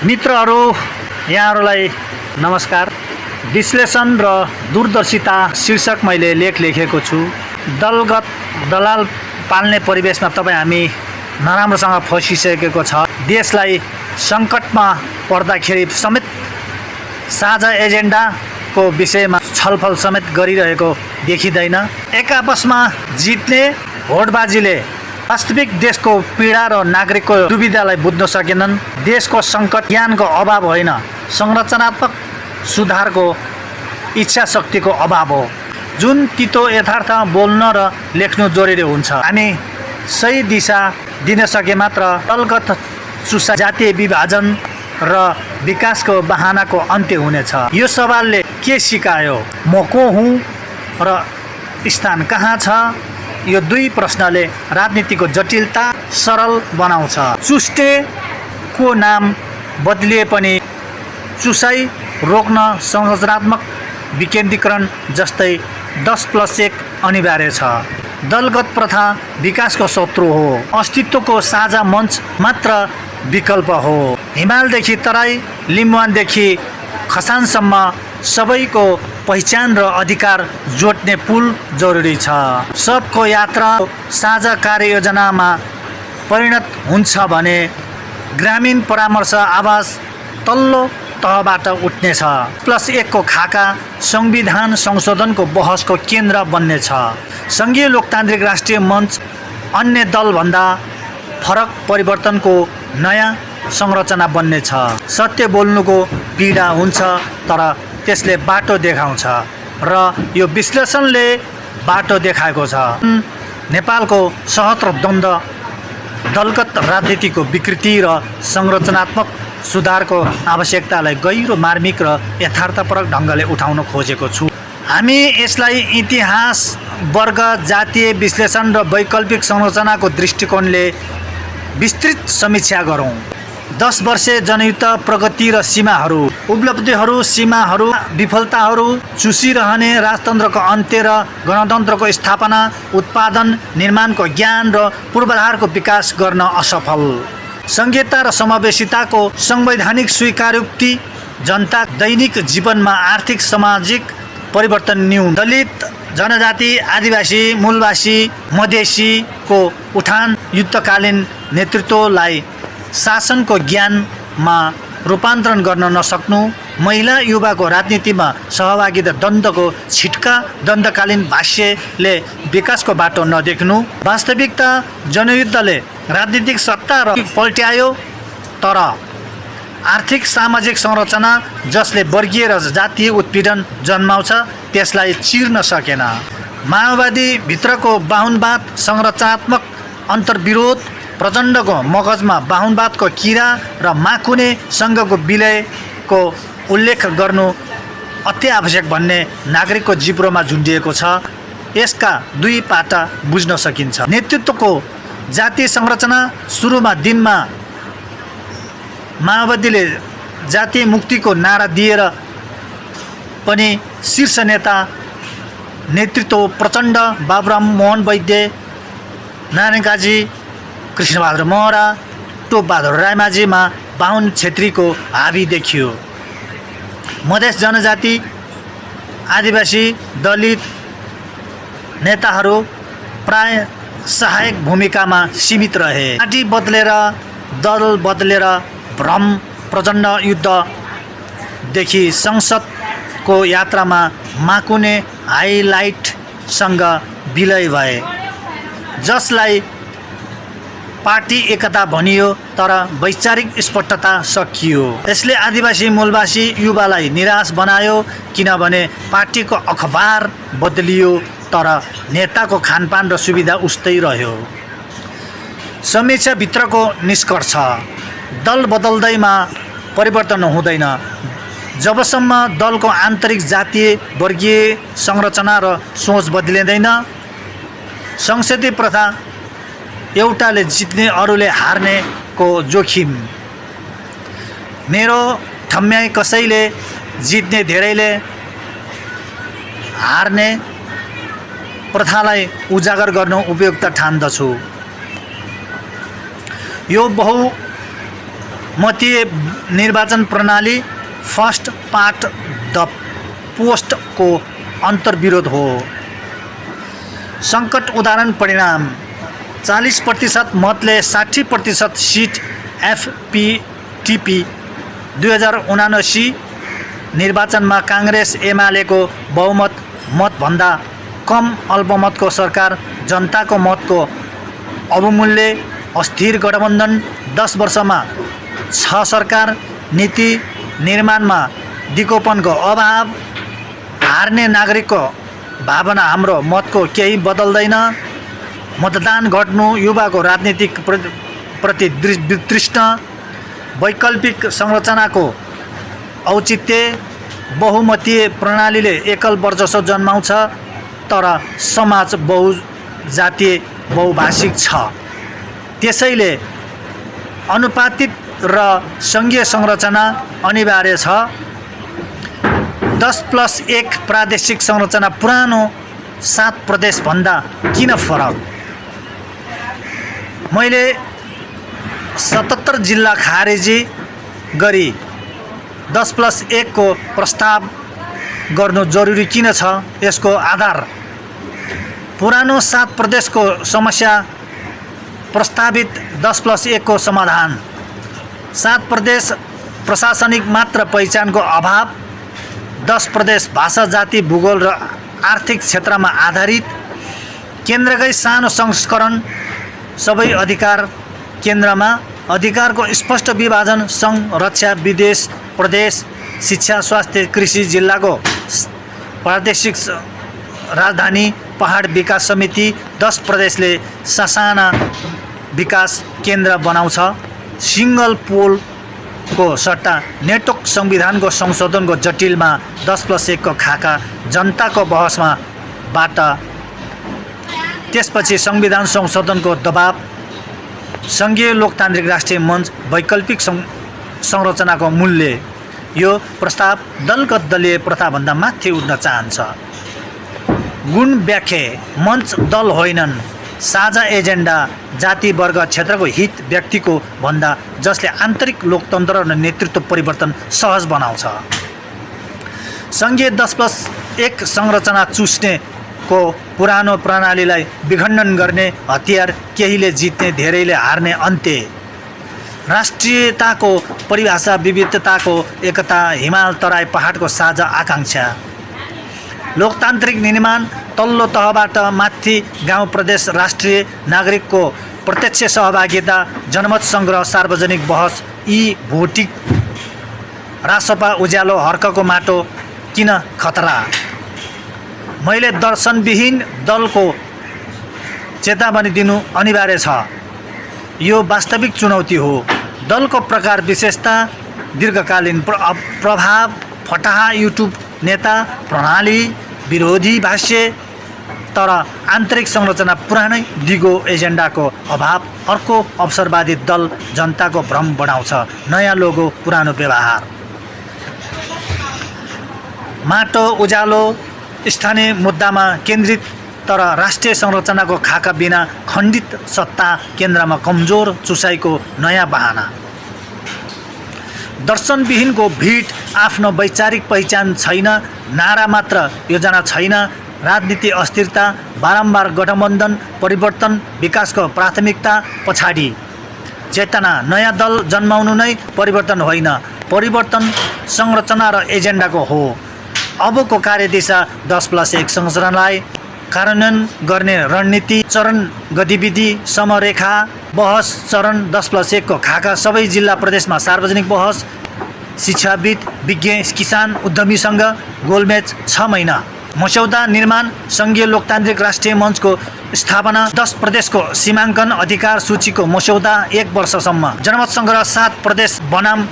मित्रहरू यहाँहरूलाई नमस्कार। विश्लेषण र दूरदर्शिता शीर्षक मैले लेख लेखेको छु। दलगत दलाल पाल्ने परिवेशमा तपाईँ हामी नराम्रोसँग फसिसकेको छ। देशलाई सङ्कटमा पर्दाखेरि समेत साझा एजेन्डाको विषयमा छलफल समेत गरिरहेको देखिँदैन। एक आपसमा जित्ने भोटबाजीले वास्तविक देशको पीडा र नागरिकको दुविधालाई बुझ्न सकेनन्। देशको सङ्कट ज्ञानको अभाव होइन, संरचनात्मक सुधारको इच्छा शक्तिको अभाव हो। जुन तितो यथार्थ बोल्न र लेख्नु जरुरी हुन्छ। हामी सही दिशा दिन सके मात्र दलगत चुसा, जातीय विभाजन र विकासको बहानाको अन्त्य हुनेछ। यो सवालले के सिकायो? म को हुँ र स्थान कहाँ छ? यो दुई प्रश्नले राजनीतिको जटिलता सरल बनाउँछ। चुस्टेको नाम बदलिए पनि चुसाइ रोक्न संरचनात्मक विकेन्द्रीकरण जस्तै 10+1 अनिवार्य छ। दलगत प्रथा विकासको शत्रु हो, अस्तित्वको साझा मञ्च मात्र विकल्प हो। हिमालदेखि तराई, लिम्बुवानदेखि खसानसम्म सबैको पहिचान र अधिकार जोड्ने पुल जरुरी छ। सबको यात्रा साझा कार्ययोजनामा परिणत हुन्छ भने ग्रामीण परामर्श आवाज तल्लो तहबाट उठ्नेछ। +1 को खाका संविधान संशोधनको बहसको केन्द्र बन्नेछ। सङ्घीय लोकतान्त्रिक राष्ट्रिय मञ्च अन्य दलभन्दा फरक परिवर्तनको नयाँ संरचना बन्नेछ। सत्य बोल्नुको पीडा हुन्छ, तर त्यसले बाटो देखाउँछ र यो विश्लेषणले बाटो देखाएको छ। नेपालको सहत्र द्वन्द्व दलगत राजनीतिको विकृति र संरचनात्मक सुधारको आवश्यकतालाई गहिरो, मार्मिक र यथार्थपरक ढङ्गले उठाउन खोजेको छु। हामी यसलाई इतिहास, वर्ग, जातीय विश्लेषण र वैकल्पिक संरचनाको दृष्टिकोणले विस्तृत समीक्षा गरौँ। 10 वर्षे जनयुक्त प्रगति र सीमाहरू, उपलब्धिहरू, सीमाहरू, विफलताहरू, चुसिरहने राजतन्त्रको अन्त्य र गणतन्त्रको स्थापना, उत्पादन निर्माणको ज्ञान र पूर्वाधारको विकास गर्न असफल, संघीयता र समावेशिताको संवैधानिक स्वीकारोक्ति, जनता दैनिक जीवनमा आर्थिक सामाजिक परिवर्तन न्यून, दलित, जनजाति, आदिवासी, मूलवासी, मधेसीको उठान, युद्धकालीन नेतृत्वलाई शासनको ज्ञानमा रूपान्तरण गर्न नसक्नु, महिला युवाको राजनीतिमा सहभागिता, द्वन्द्वको छिट्का, द्वन्द्वकालीन भाष्यले विकासको बाटो नदेख्नु। वास्तविकता जनयुद्धले राजनीतिक सत्ता र पल्ट्यायो, तर आर्थिक सामाजिक संरचना जसले वर्गीय र जातीय उत्पीडन जन्माउँछ त्यसलाई चिर्न सकेन। माओवादी भित्रको बाहुनवाद, संरचनात्मक अन्तर्विरोध, प्रचण्डको मगजमा बाहुनवादको किरा र माकुने सङ्घको विलयको उल्लेख गर्नु अत्यावश्यक भन्ने नागरिकको जिब्रोमा झुन्डिएको छ। यसका दुई पाटा बुझ्न सकिन्छ। नेतृत्वको जातीय संरचना सुरुमा दिनमा माओवादीले जातीय मुक्तिको नारा दिएर पनि शीर्ष नेता नेतृत्व प्रचण्ड, बाबुराम मोहन वैद्य, नारायण काजी, कृष्णबहादुर महरा, टोपबहादुर रायमाझीमा बाहुन छेत्रीको हावी देखियो। मधेस जनजाति, आदिवासी, दलित नेताहरू प्राय सहायक भूमिकामा सीमित रहे। पार्टी बदलेर, दल बदलेर भ्रम प्रचण्ड युद्धदेखि संसदको यात्रामा माकुने हाइलाइटसँग विलय भए, जसलाई पार्टी एकता भनियो तर वैचारिक स्पष्टता सकियो। यसले आदिवासी, मूलवासी युवालाई निराश बनायो, किनभने पार्टीको अखबार बदलियो तर नेताको खानपान र सुविधा उस्तै रह्यो। समीक्षाभित्रको निष्कर्ष: दल बदल्दैमा परिवर्तन हुँदैन जबसम्म दलको आन्तरिक जातीय वर्गीय संरचना र सोच बदलिँदैन। संसदीय प्रथा एउटाले जित्ने अरूले हार्नेको जोखिम। मेरो ठम्याइ कसैले जित्ने धेरैले हार्ने प्रथालाई उजागर गर्नु उपयुक्त ठान्दछु। यो मतीय निर्वाचन प्रणाली फर्स्ट पार्ट द पोस्टको अन्तर्विरोध हो। सङ्कट उदाहरण परिणाम 40% मतले 60% सिट एफपीटीपी 2079 निर्वाचनमा काङ्ग्रेस एमालेको बहुमत मतभन्दा कम अल्पमतको सरकार जनताको मतको अवमूल्य अस्थिर गठबन्धन 10 वर्षमा 6 सरकार नीति निर्माणमा दिगोपनको अभाव हार्ने नागरिकको भावना हाम्रो मतको केही बदल्दैन मतदान घट्नु युवाको राजनीतिक प्रति वितृष्ण वैकल्पिक संरचनाको औचित्य बहुमतीय प्रणालीले एकल वर्चस्व जन्माउँछ तर समाज बहुजातीय बहुभाषिक छ त्यसैले अनुपातिक र सङ्घीय संरचना अनिवार्य छ 10+1 प्रादेशिक संरचना पुरानो 7 प्रदेशभन्दा किन फरक मैले 77 जिल्ला खारेजी गरी 10+1 को प्रस्ताव गर्नु जरुरी किन छ यसको आधार पुरानो 7 प्रदेशको समस्या प्रस्तावित 10+1 को समाधान 7 प्रदेश प्रशासनिक मात्र पहिचानको अभाव 10 प्रदेश भाषा जाति भूगोल र आर्थिक क्षेत्रमा आधारित केन्द्रकै सानो संस्करण सबै अधिकार केन्द्रमा अधिकारको स्पष्ट विभाजन सङ्घ रक्षा विदेश प्रदेश शिक्षा स्वास्थ्य कृषि जिल्लाको प्रादेशिक राजधानी पहाड विकास समिति 10 प्रदेशले ससाना विकास केन्द्र बनाउँछ सिङ्गल पोलको सट्टा नेटवर्क संविधानको संशोधनको जटिलमा 10+1 को खाका जनताको बहसमा बाट त्यसपछि संविधान संशोधनको दबाव सङ्घीय लोकतान्त्रिक राष्ट्रिय मञ्च वैकल्पिक संरचनाको मूल्य यो प्रस्ताव दलगत दलीय प्रथाभन्दा माथि उठ्न चाहन्छ गुण व्याख्या मञ्च दल होइनन् साझा एजेन्डा जाति वर्ग क्षेत्रको हित व्यक्तिको भन्दा जसले आन्तरिक लोकतन्त्र र नेतृत्व परिवर्तन सहज बनाउँछ सङ्घीय 10+1 संरचना चुस्नेको पुरानो प्रणालीलाई विखण्डन गर्ने हतियार केहीले जित्ने धेरैले हार्ने अन्त्य राष्ट्रियताको परिभाषा विविधताको एकता हिमाल तराई पहाडको साझा आकाङ्क्षा लोकतान्त्रिक निर्माण तल्लो तहबाट माथि गाउँ प्रदेश राष्ट्रिय नागरिकको प्रत्यक्ष सहभागिता जनमत सङ्ग्रह सार्वजनिक बहस यी भौतिक रासपा उज्यालो हर्कको माटो किन खतरा मैले दर्शनविहीन दलको चेतावनी दिनु अनिवार्य छ यो वास्तविक चुनौती हो दलको प्रकार विशेषता दीर्घकालीन प्रभाव फटाहा युट्युब नेता प्रणाली विरोधी भाष्य तर आन्तरिक संरचना पुरानै दिगो एजेन्डाको अभाव अर्को अवसरवादी दल जनताको भ्रम बढाउँछ नयाँ लोगो पुरानो व्यवहार माटो उज्यालो स्थानीय मुद्दामा केन्द्रित तर राष्ट्रिय संरचनाको खाका बिना खण्डित सत्ता केन्द्रमा कमजोर चुसाइको नयाँ बहाना दर्शनविहीनको भिड आफ्नो वैचारिक पहिचान छैन नारा मात्र योजना छैन राजनीति अस्थिरता बारम्बार गठबन्धन परिवर्तन विकासको प्राथमिकता पछाडि चेतना नयाँ दल जन्माउनु नै परिवर्तन होइन परिवर्तन संरचना र एजेन्डाको हो अबको कार्यदिशा 10+1 संरचनालाई कार्यान्वयन गर्ने रणनीति चरण गतिविधि समरेखा बहस चरण 10+1 को खाका सबै जिल्ला प्रदेशमा सार्वजनिक बहस शिक्षाविद विज्ञ किसान उद्यमीसँग गोलमेच 6 महिना मस्यौदा निर्माण सङ्घीय लोकतान्त्रिक राष्ट्रिय मञ्चको स्थापना 10 प्रदेशको सीमाङ्कन अधिकार सूचीको मस्यौदा 1 वर्षसम्म जनमत सङ्ग्रह 7 प्रदेश बनाम